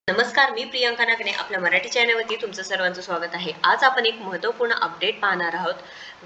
नमस्कार, मी प्रियंका नागणे आपल्या मराठी चॅनलवरती तुमचं सर्वांचं स्वागत आहे. आज आपण एक महत्त्वपूर्ण अपडेट पाहणार आहोत.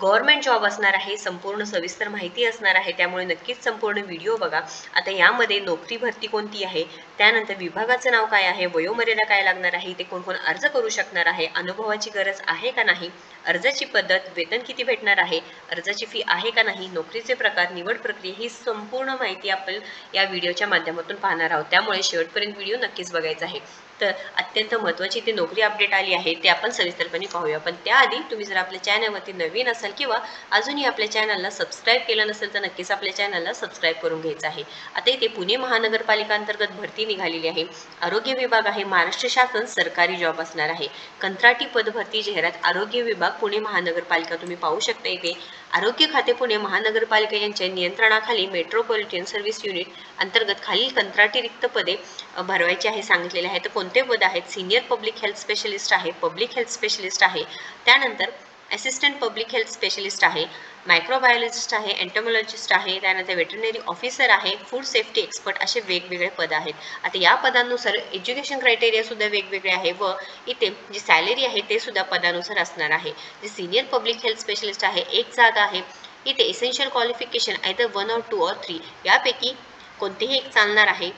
गव्हर्नमेंट जॉब असणार आहे, संपूर्ण सविस्तर माहिती असणार आहे, त्यामुळे नक्कीच संपूर्ण व्हिडिओ बघा. आता यामध्ये नोकरी भरती कोणती आहे, त्यानंतर विभागाचं नाव काय आहे, वयोमर्यादा काय लागणार आहे, ते कोण कोण अर्ज करू शकणार आहे, अनुभवाची गरज आहे का नाही, अर्जाची पद्धत, वेतन किती भेटणार आहे, अर्जाची फी आहे का नाही, नोकरीचे प्रकार, निवड प्रक्रिया ही संपूर्ण माहिती आपण या व्हिडिओच्या माध्यमातून पाहणार आहोत. त्यामुळे शेवटपर्यंत व्हिडिओ नक्कीच बघायचा आहे. तर अत्यंत महत्त्वाची ती नोकरी अपडेट आली आहे, ते आपण सविस्तरपणे पाहूया. पण त्याआधी तुम्ही जर आपल्या चॅनलवरती नवीन असाल किंवा अजूनही आपल्या चॅनलला सबस्क्राईब केलं नसेल तर नक्कीच आपल्या चॅनलला सबस्क्राईब करून घ्यायचं आहे. आता इथे पुणे महानगरपालिका अंतर्गत भरती निघालेली आहे. आरोग्य विभाग आहे, महाराष्ट्र शासन सरकारी जॉब असणार आहे. कंत्राटी पदभरती जाहिरात आरोग्य विभाग पुणे महानगरपालिका तुम्ही पाहू शकता. इथे आरोग्य खाते पुणे महानगरपालिका यांच्या नियंत्रणाखाली मेट्रोपॉलिटन सर्व्हिस युनिट अंतर्गत खालील कंत्राटी रिक्त पदे भरवायची आहे सांगितलेले आहे. तर कोणते पद आहेत? सिनियर पब्लिक हेल्थ स्पेशलिस्ट आहे, पब्लिक हेल्थ स्पेशलिस्ट आहे, त्यानंतर असिस्टंट पब्लिक हेल्थ स्पेशलिस्ट आहे, मायक्रोबायोलॉजिस्ट आहे, एंटोमॉलॉजिस्ट आहे, त्यानंतर वेटरनरी ऑफिसर आहे, फूड सेफ्टी एक्सपर्ट असे वेगवेगळे पद आहेत. आता या पदांनुसार एज्युकेशन क्रायटेरिया सुद्धा वेगवेगळे आहे व इथे जी सॅलरी आहे ते सुद्धा पदानुसार असणार आहे. जे सिनियर पब्लिक हेल्थ स्पेशलिस्ट आहे, एक जागा आहे. इथे essential qualification either 1 or 2 or 3 यापैकी कोणतेही एक चालणार आहे.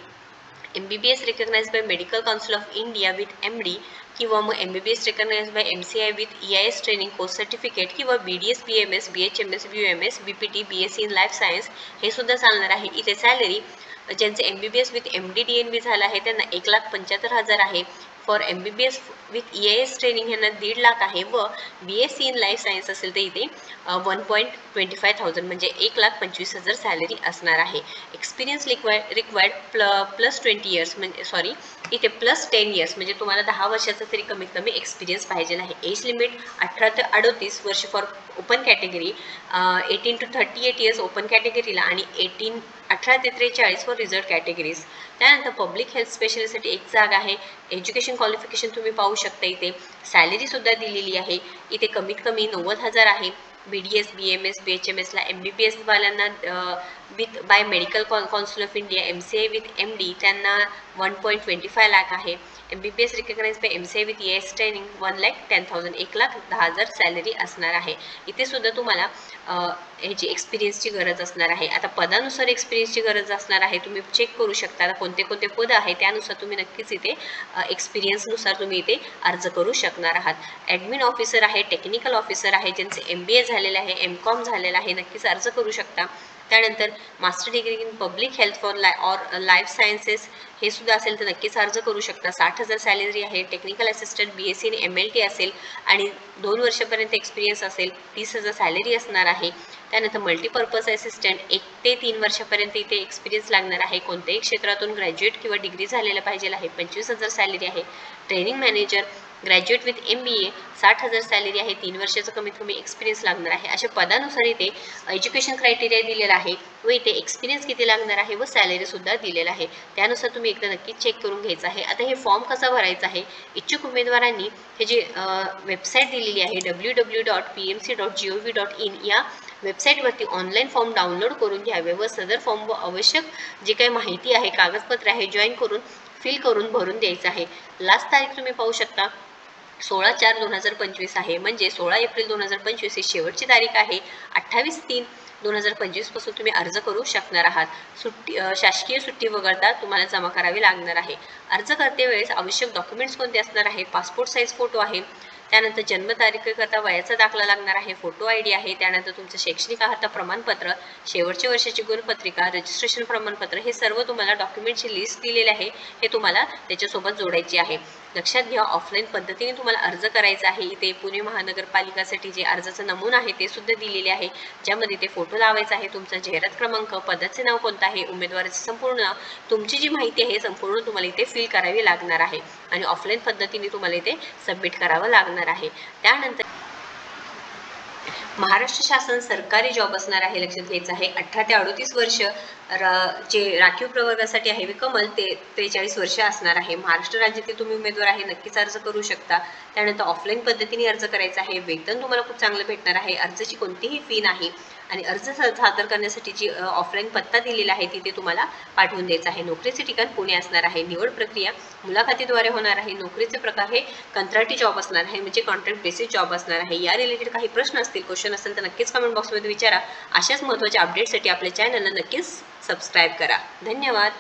MBBS recognized by Medical Council of India with MD किंवा मग MBBS recognized by MCI with EIS training course certificate किंवा BDS BMS BHMS BUMS BPT BSc in life science हे सुद्धा चालणार आहे. इथे सॅलरी ज्यांचे MBBS with MD DNB झालं आहे त्यांना 1,75,000 आहे. For MBBS with EIS training यांना 1.5 लाख आहे व BSc इन लाईफ सायन्स असेल तर इथे 1,25,000 म्हणजे 1,25,000 सॅलरी असणार आहे. एक्सपिरियन्स रिक्वायर्ड प्लस 20 इयर्स म्हणजे इथे प्लस 10 इयर्स म्हणजे तुम्हाला 10 वर्षाचा तरी कमीत कमी एक्सपिरियन्स पाहिजे आहे. एज लिमिट 18 ते 38 वर्ष for open category, 18 to 38 years open कॅटेगरीला आणि 18 ते 43 फॉर रिझर्व कॅटेगरीज. त्यानंतर पब्लिक हेल्थ स्पेशलिस्टसाठी एक जागा आहे. एज्युकेशन क्वालिफिकेशन तुम्ही पाहू शकता. इथे सॅलरी सुद्धा दिलेली आहे. इथे कमीत कमी 90,000 आहे. BDS BMS BHMSला MBBS वाल्यांना with by medical council of India MCI with MD त्यांना 1.25 लाख आहे. MBBS recognise by MCI with EIS training 1,10,000 1,10,000 salary असणार आहे. इथे सुद्धा तुम्हाला ह्याची एक्सपिरियन्सची गरज असणार आहे. आता पदानुसार एक्सपिरियन्सची गरज असणार आहे. तुम्ही चेक करू शकता कोणते कोणते पद आहे त्यानुसार तुम्ही नक्कीच इथे एक्सपिरियन्सनुसार तुम्ही इथे अर्ज करू शकणार आहात. ॲडमिन ऑफिसर आहे, टेक्निकल ऑफिसर आहे, ज्यांचे MBA झालेलं आहे, MCOM झालेलं आहे, नक्कीच अर्ज करू शकता. त्यानंतर master degree in public health for life sciences हे सुद्धा असेल तर नक्कीच अर्ज करू शकता. 60,000 सॅलरी आहे. Technical assistant BSc in MLT असेल आणि 2 वर्षापर्यंत एक्सपिरियन्स असेल 30,000 सॅलरी असणार आहे. त्यानंतर मल्टीपर्पज असिस्टंट 1 ते 3 वर्षापर्यंत इथे एक्सपिरियन्स लागणार आहे. कोणत्याही क्षेत्रातून ग्रॅज्युएट किंवा डिग्री झालेलं पाहिजे आहे. 25,000 सॅलरी आहे. Training manager graduate with MBA 60,000 salary आहे. 3 वर्षाचा कमीत कमी एक्सपिरियन्स लागणार आहे. अशा पदानुसार इथे एज्युकेशन क्रायटेरिया दिलेला आहे व इथे एक्सपिरियन्स किती लागणार आहे व सॅलरी सुद्धा दिलेला आहे. त्यानुसार तुम्ही एकदा नक्कीच चेक करून घ्यायचं आहे. आता हे फॉर्म कसा भरायचा आहे? इच्छुक उमेदवारांनी हे जे वेबसाईट दिलेली आहे www.pmc.gov.in या वेबसाईटवरती ऑनलाईन फॉर्म डाउनलोड करून घ्यावे व सदर फॉर्म व आवश्यक जे काही माहिती आहे कागदपत्र आहे जॉईन करून फिल करून भरून द्यायचं आहे. लास्ट तारीख तुम्ही पाहू शकता 16/4/2025 आहे. म्हणजे 16 एप्रिल 2025 ही शेवटची तारीख आहे. 28/3/2025 पासून तुम्ही अर्ज करू शकणार आहात. शासकीय सुट्टी वगळता तुम्हाला जमा करावी लागणार आहे. अर्ज करते वेळेस आवश्यक डॉक्युमेंट्स कोणते असणार आहे? पासपोर्ट साईज फोटो आहे, त्यानंतर जन्मतारीखेकरता वयाचा दाखला लागणार आहे, फोटो ID आहे, त्यानंतर तुमचं शैक्षणिक अर्हता प्रमाणपत्र, शेवटच्या वर्षाची गुणपत्रिका, रजिस्ट्रेशन प्रमाणपत्र हे सर्व तुम्हाला डॉक्युमेंटची लिस्ट दिलेली आहे. हे तुम्हाला त्याच्यासोबत जोडायची आहे. लक्षात घ्या, ऑफलाईन पद्धतीने तुम्हाला अर्ज करायचा आहे. इथे पुणे महानगरपालिकासाठी जे अर्जाचा नमुना आहे ते सुद्धा दिलेले आहे, ज्यामध्ये ते फोटो लावायचा आहे, तुमचा जाहिरात क्रमांक, पदाचे नाव कोणतं आहे, उमेदवाराचे संपूर्ण नाव, तुमची जी माहिती आहे संपूर्ण तुम्हाला इथे फिल करावी लागणार आहे आणि ऑफलाईन पद्धतीने तुम्हाला इथे सबमिट करावं लागणार आहे. त्यानंतर महाराष्ट्र शासन सरकारी जॉब असणार आहे. लक्षात घ्यायचं आहे. 18 ते 38 वर्ष जे राखीव प्रवर्गासाठी आहे कमल ते 43 वर्ष असणार आहे. महाराष्ट्र राज्यातील तुम्ही उमेदवार आहे नक्कीच अर्ज करू शकता. त्यानंतर ऑफलाईन पद्धतीने अर्ज करायचा आहे. वेतन तुम्हाला खूप चांगलं भेटणार आहे. अर्जाची कोणतीही फी नाही. आणि अर्ज सादर करण्यासाठी जी ऑफलाईन पत्ता दिलेला आहे तिथे तुम्हाला पाठवून द्यायचा आहे। नोकरीचे ठिकाण पुणे असणार आहे। निवड प्रक्रिया मुलाखतीद्वारे होणार आहे। नोकरीचे प्रकार हे कंत्राटी जॉब असणार आहे, म्हणजे कॉन्ट्रॅक्ट बेसिस जॉब असणार आहे। या रिलेटेड काही प्रश्न असतील, क्वेश्चन असेल तर नक्कीच कमेंट बॉक्समध्ये विचारा। अशाच महत्त्वाच्या अपडेटसाठी आपल्या चॅनलला नक्कीच सबस्क्राईब करा। धन्यवाद।